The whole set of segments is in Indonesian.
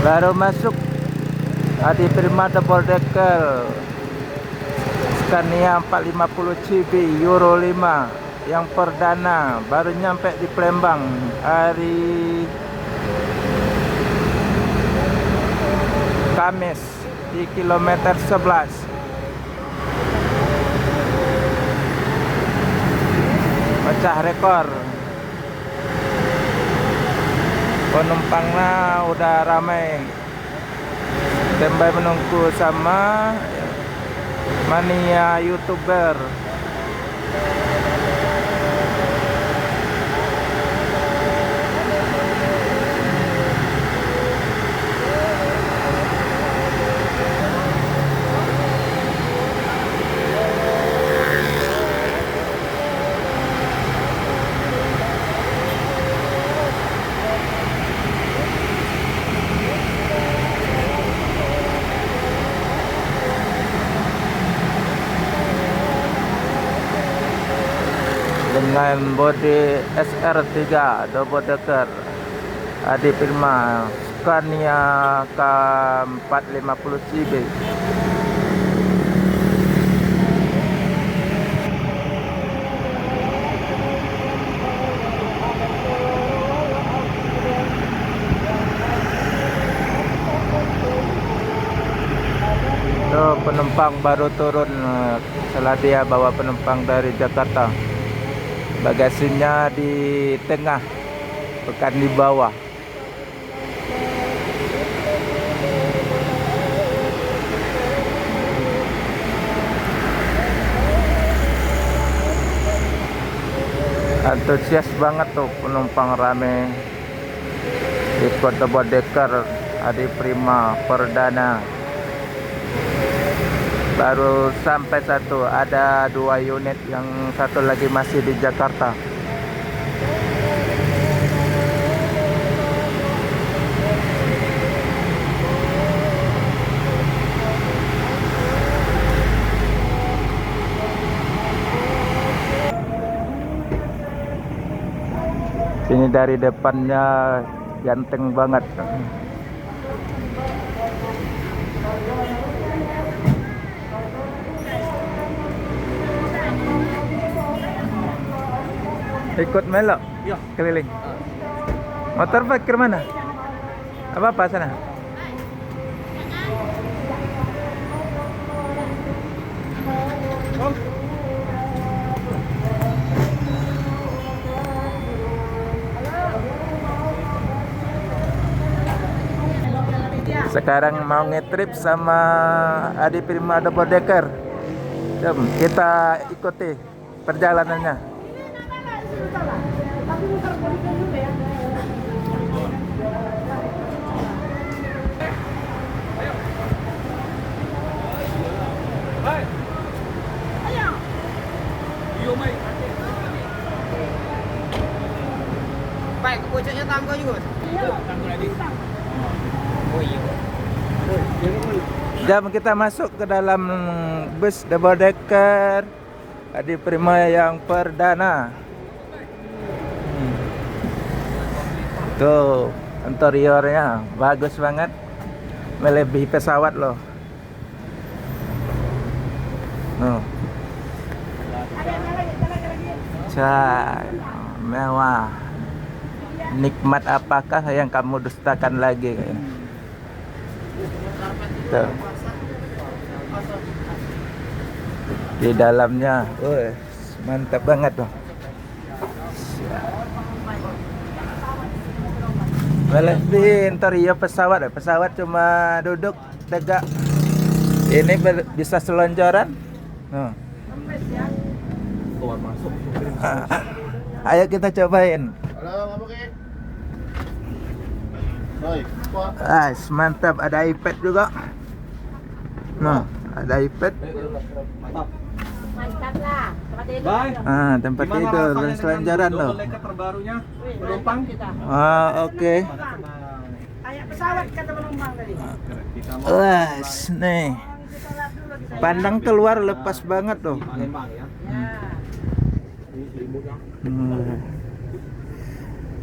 Baru masuk Adi Prima double decker Scania 450 CB Euro 5 yang perdana, baru nyampe di Palembang hari Kamis di kilometer 11. Pecah rekor. Penumpangnya udah ramai. Standby menunggu sama mania YouTuber. Dengan bodi SR3 double decker Adi Prima Scania K450 CB. Tuh penumpang baru turun setelah dia bawa penumpang dari Jakarta. Bagasinya di tengah, bukan di bawah. Antusias banget tuh penumpang rame ikut double decker Adi Prima perdana. Baru sampai satu, ada 2 unit, yang satu lagi masih di Jakarta. Ini dari depannya ganteng banget. Ikut melok? Iya. Keliling. Motor parkir mana? Apa sana? Sekarang mau ngetrip sama Adi Prima double decker. Jom kita ikuti perjalanannya. Baik, ke pucuknya tangga juga. Iya. Tangga lagi. Oh iya. Jam kita masuk ke dalam bus double decker Adi Prima yang perdana. Tuh interiornya bagus banget, melebihi pesawat loh. Cah, mewah. Nikmat apakah yang kamu dustakan lagi? Tuh. Di dalamnya, mantap banget loh. Melebihi interior pesawat. Pesawat cuma duduk tegak. Ini bisa selonjoran. Keluar masuk. Ayo kita cobain. Mantap, ada iPad juga. Ada iPad. Mantap lah. Tempat tidur dan selonjoran loh. Terbarunya penumpang. Oke. Kayak pesawat kata penumpang tadi. Nih. Pandang keluar lepas banget tuh.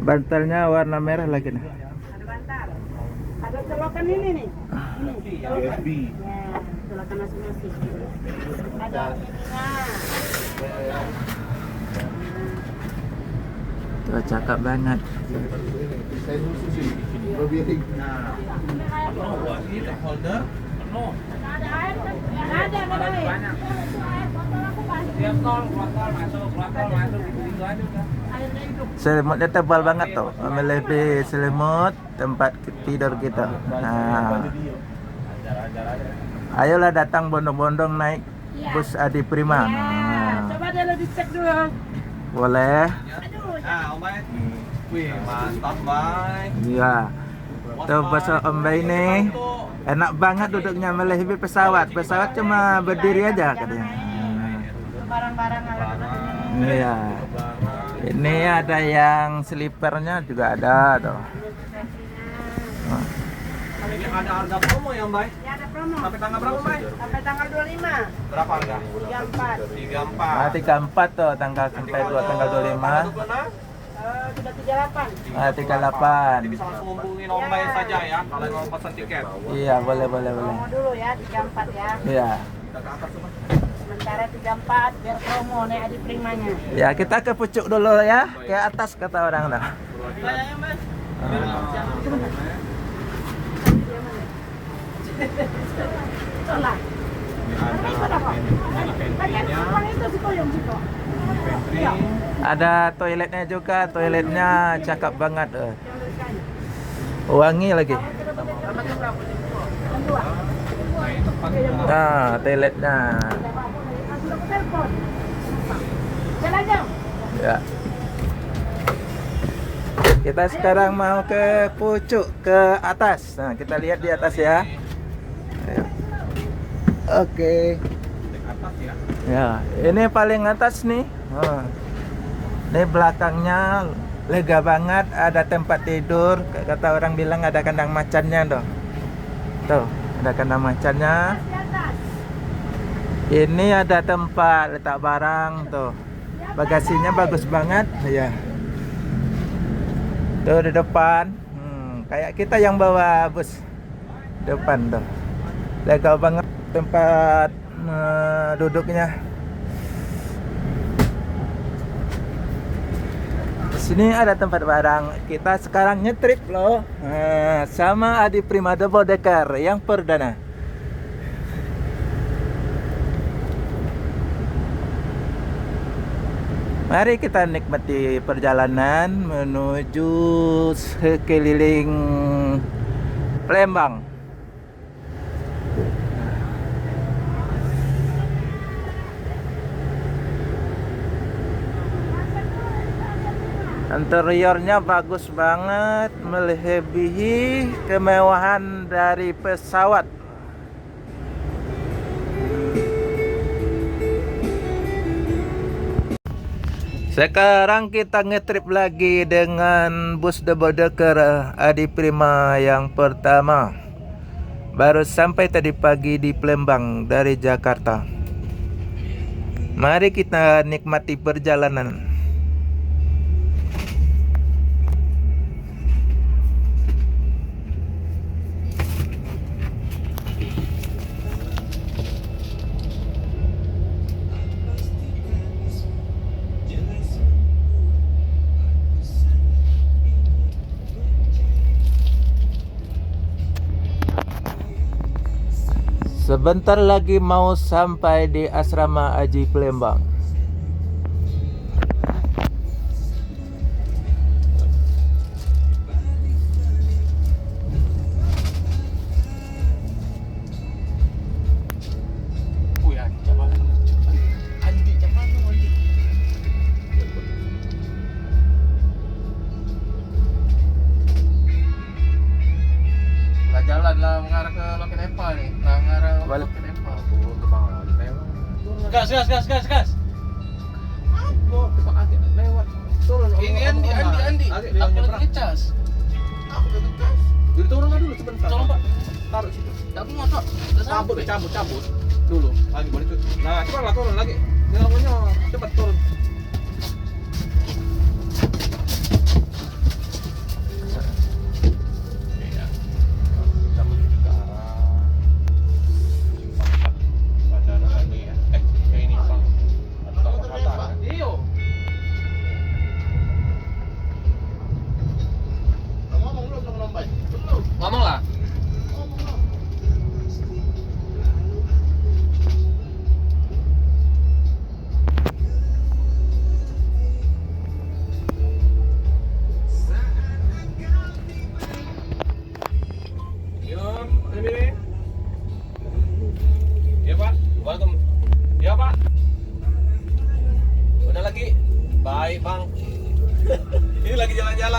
Bantalnya warna merah lagi nih. Ada bantal. Ada Selokan ini nih. Ini. USB. Ya, selokan masing-masing. Ada ininya. Tuh cakep banget. Saya khusus sih. Berbiring. Nah. Apa buat ini holder? No. Ada air kan? Ada air. Tiap tol, keluar tol masuk, gitu aja udah. Airnya hidup. Selimutnya tebal banget tuh, melebihi selimut tempat tidur kita. Nah, ayolah datang bondong-bondong naik bus Adi Prima. Ya, Nah, coba dulu dicek dulu. boleh. Aduh, Ah, Om Bay. Wih, mantap, Bay. Iya. Tuh bus Om Bay ini enak banget duduknya melebihi pesawat. Pesawat cuma berdiri aja katanya. itu barang-barang alat-alat ini. Iya. Ini ada yang slipernya juga ada tuh. Nah, Ini ada harga promo ya, Om Bay? Ya ada promo. Sampai tanggal berapa, Bay? Sampai tanggal 25. Berapa harga? 34. 34. 34 tuh tanggal sampai 2 tanggal 25. Sudah 38. 38. Jadi bisa langsung hubungin Om Bay saja ya kalau mau pesan tiket. Iya, boleh. Promo dulu ya 34 ya. Iya. Kita ke atas semua. Sementara 34 biar promo nih Adi Primanya. Ya, kita ke pucuk dulu ya, ke atas kata orang dah. Bayangin Mas. Tolak. Bagian depan itu si koyong situ. Iya. Ada toiletnya juga, toiletnya cakep banget. Wangi lagi. Nah, toiletnya. Telepon. Jalan jauh. Ya. Kita sekarang mau ke pucuk, ke atas. Nah, kita lihat di atas ya. Ayo. Oke. Ya, ini paling atas nih. Oh. Ini belakangnya lega banget, ada tempat tidur. Kata orang bilang ada kandang macannya tuh. Tuh, ada kandang macannya. Di atas. Ini ada tempat letak barang tuh. Bagasinya bagus banget. Ya. Tuh di depan. Kayak kita yang bawa bus. Depan tuh. Lega banget tempat duduknya. Di sini ada tempat barang. Kita sekarang nyetrip loh. Sama Adi Prima Double Decker yang perdana. Mari kita nikmati perjalanan menuju sekeliling Palembang. Interiornya bagus banget, melebihi kemewahan dari pesawat. Sekarang kita ngetrip lagi dengan bus double decker Adi Prima yang pertama. Baru sampai tadi pagi di Palembang dari Jakarta. Mari kita nikmati perjalanan. Sebentar lagi mau sampai di asrama Haji Palembang. Jalan lah mengarah ke Loket Epa nih. Mengarah ke Balik. Loket Epa. Turun ke bawah. Gas. Kok cepat agak lewat. Turun. Ini Andi. Aku lagi ngecas. Aku udah ngecas. Jadi turunlah dulu sebentar. Tolong, Pak. Taruh situ. Aku motor. Udah sampai. Cabut dulu. Lagi boleh cuci. Nah, cepatlah turun lagi. Nyolong cepat turun.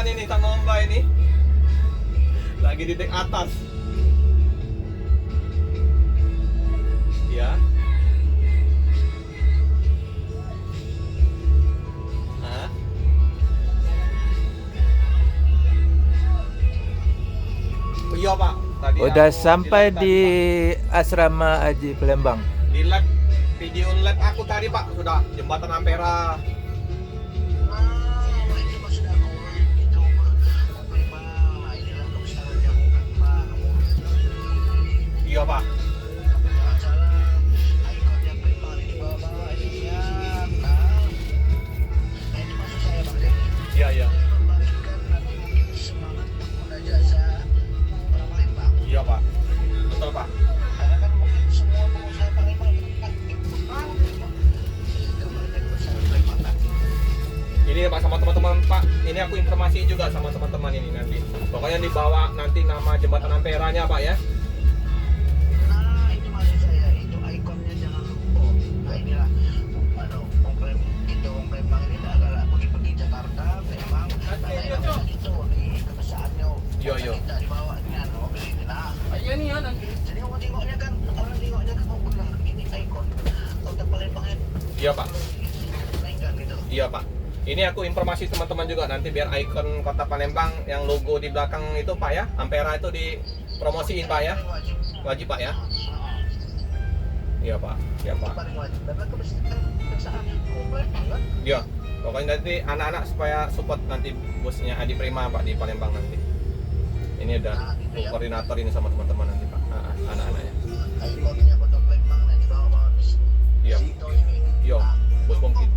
teman-teman ini Kang Omba ini lagi di dek atas. Ya. Hah? Oh, iya Pak. Tadi Udah aku sampai live di tadi, asrama Haji Palembang. Pak. Di live video live aku tadi Pak sudah jembatan Ampera. Iya Pak. Iya iya. Iya Pak. Betul Pak. Ini Pak sama teman-teman Pak. Ini aku informasiin juga sama teman-teman ini nanti. Pokoknya dibawa nanti nama jembatan Amperanya Pak ya. Iya iya. Iya nih ya nanti. Iya Pak. Iya Pak. Ini aku informasi teman-teman juga nanti biar ikon Kota Palembang yang logo di belakang itu Pak ya, Ampera itu dipromosiin Pak ya. Wajib Pak ya. Iya Pak. Iya Pak. Iya. Pokoknya nanti anak-anak supaya support nanti bosnya Adi Prima Pak di Palembang nanti. Ini udah koordinator ini sama teman-teman nanti Pak. Anak-anaknya. Iya. Iya. Bos Bongkit.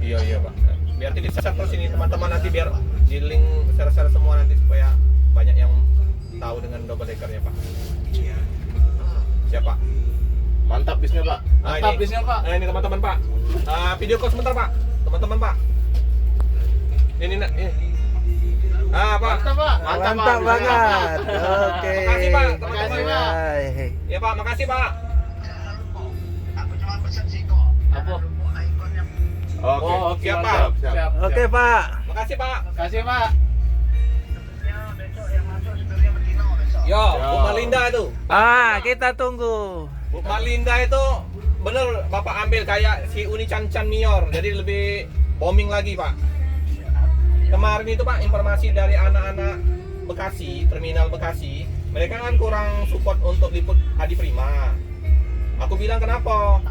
Iya iya Pak. Biar tidak share terus ini teman-teman nanti biar di link share-share semua nanti supaya banyak yang tahu dengan double deckernya Pak. Siapa? Mantap bisnya Pak. Mantap ini, bisnya, Pak. Ini teman-teman Pak. Video call sebentar Pak. Teman-teman Pak. Ini. Pak. Mantap Pak. Mantap banget. Oke. Makasih, Pak. Makasih, Pak. Hai. Ya Pak, makasih Pak. Apa? Oke. Oh, oke, Siap Pak. mantap. Siap. Oke, Pak. Makasih Pak. Kasih Pak. Yo, Bu Malinda itu. Kita tunggu. Bu Malinda itu bener Bapak ambil kayak si Uni Chan Mior. Jadi lebih booming lagi Pak. Kemarin itu Pak informasi dari anak-anak Bekasi, terminal Bekasi. Mereka kan kurang support untuk liput Adi Prima. Aku bilang kenapa?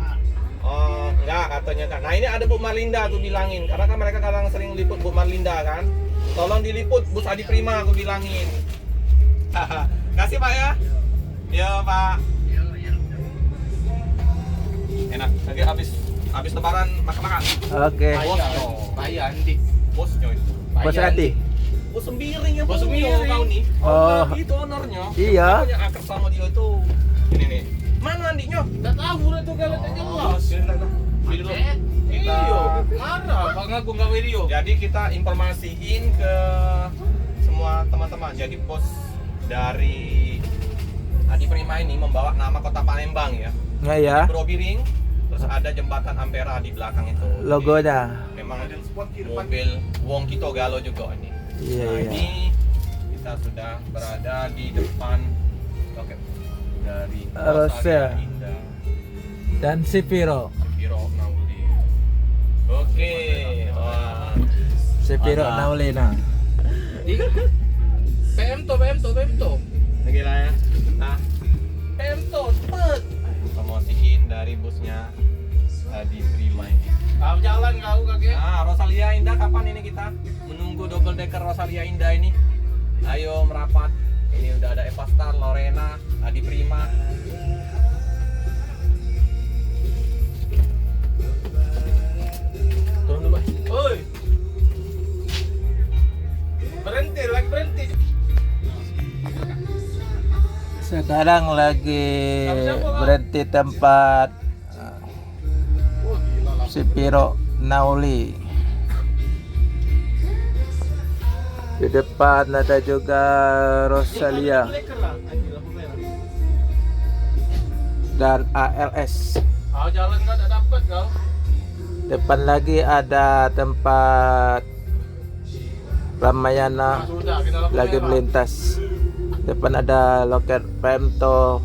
Oh enggak katanya kan. Nah ini ada Bu Marlinda aku bilangin. Karena kan mereka kadang sering liput Bu Marlinda kan. Tolong diliput Bus Adi Prima aku bilangin. Kasih Pak ya. Ya Pak. Enak. Lagi habis lebaran makan-makan. Oke. Bos Bayar Andi. Bos coy. Bos Adi. Bos sembiring ya Bos sembiring. kau nih. Oh. Itu ownernya. Iya. Aku yang akrab sama dia itu. Ini nih. Mana Andinya? Enggak tahu lah tuh kalau jelas. Ini dulu. Kita Iya, marah Bang Agung enggak video. jadi kita informasiin ke semua teman-teman. Jadi bos dari Adi Prima ini membawa nama Kota Palembang ya. Nah ya. Brobiring, terus ada jembatan Ampera di belakang itu. Logonya. Jadi, memang mobil Wong Kito Galo juga ini. Iya, Nah, iya. ini kita sudah berada di depan loket dari Rosalia. Rosalia Indah. Dan Sipiro. Sepiro Nauli. Oke, wah. Sipiro Mantap. Naulina. PM to. Lagi lah ya. Nah, PM to, cepet. promosiin dari busnya Adi Prima ini. Kau jalan kau kakek. Nah, Rosalia Indah kapan ini kita menunggu double decker Rosalia Indah ini? Ayo merapat. Ini udah ada Eva Star, Lorena, Adi Prima. Turun dulu. Oi. Berhenti. Sekarang lagi berhenti tempat Sipiro Nauli. Di depan ada juga Rosalia dan ALS. Kau jalan enggak dapat kau. Depan lagi ada tempat Ramayana Sudah kita lampu lagi merah. melintas. Depan ada loket Pemto,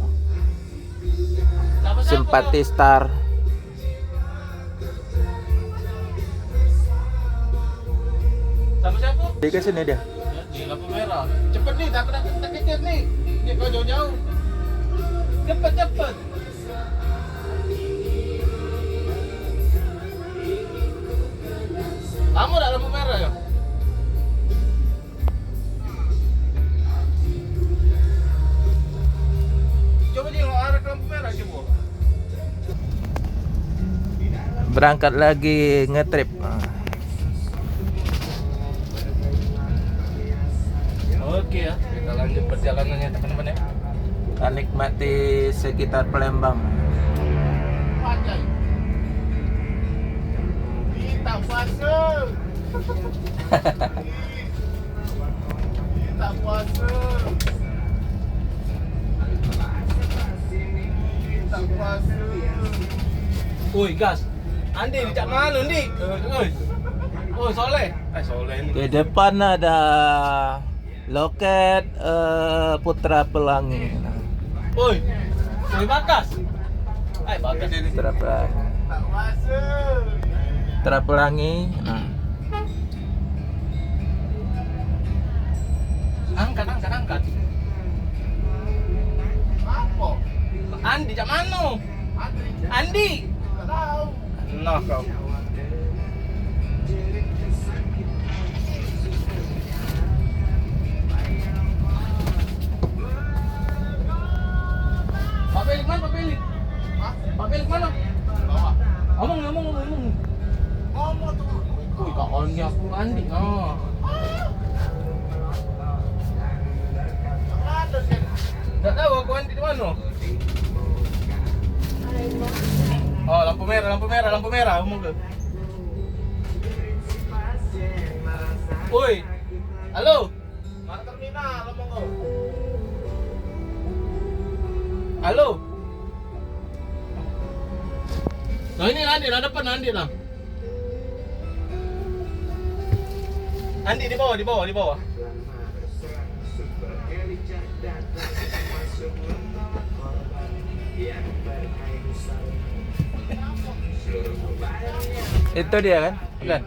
Siapa-siapa? Simpati Star. Sama siapa? Di ke sini dia. Di lampu merah. Cepet nih, tak kejar nih. Nih kau jauh-jauh. Cepet. Lama dah lampu merah ya? Coba dia arah ke lampu merah coba. Berangkat lagi ngetrip. Oke ya, kita lanjut perjalanannya teman-teman ya. Kita nikmati sekitar Palembang. Panjang. Kita puasa. Kita puasa. Kita puasa. Oi, gas. Andi di mana, Andi? Oi. Oh, Soleh. Soleh ini. Di depan ada loket Putra Pelangi. Oi. Oi, Bagas. Bagas ini. Putra Pelangi. Kita puasa. Putra Pelangi. Angkat. Apa? Andi, cak mana? Andi. Tahu. Nah, kau. Pak Pelik mana? Pak Pelik? Hah? Pak Pelik mana? Bawah. Ngomong. Ngomong tuh. Wih, kawannya aku Andi. Oh. Nggak tahu aku Andi di mana. Oh, lampu merah. Ngomong ke. Woi. Halo. Mana terminal ngomong kau. Halo. Nah ini Andi, nah depan Andi lah. Andi di bawah. Itu dia kan? Bukan?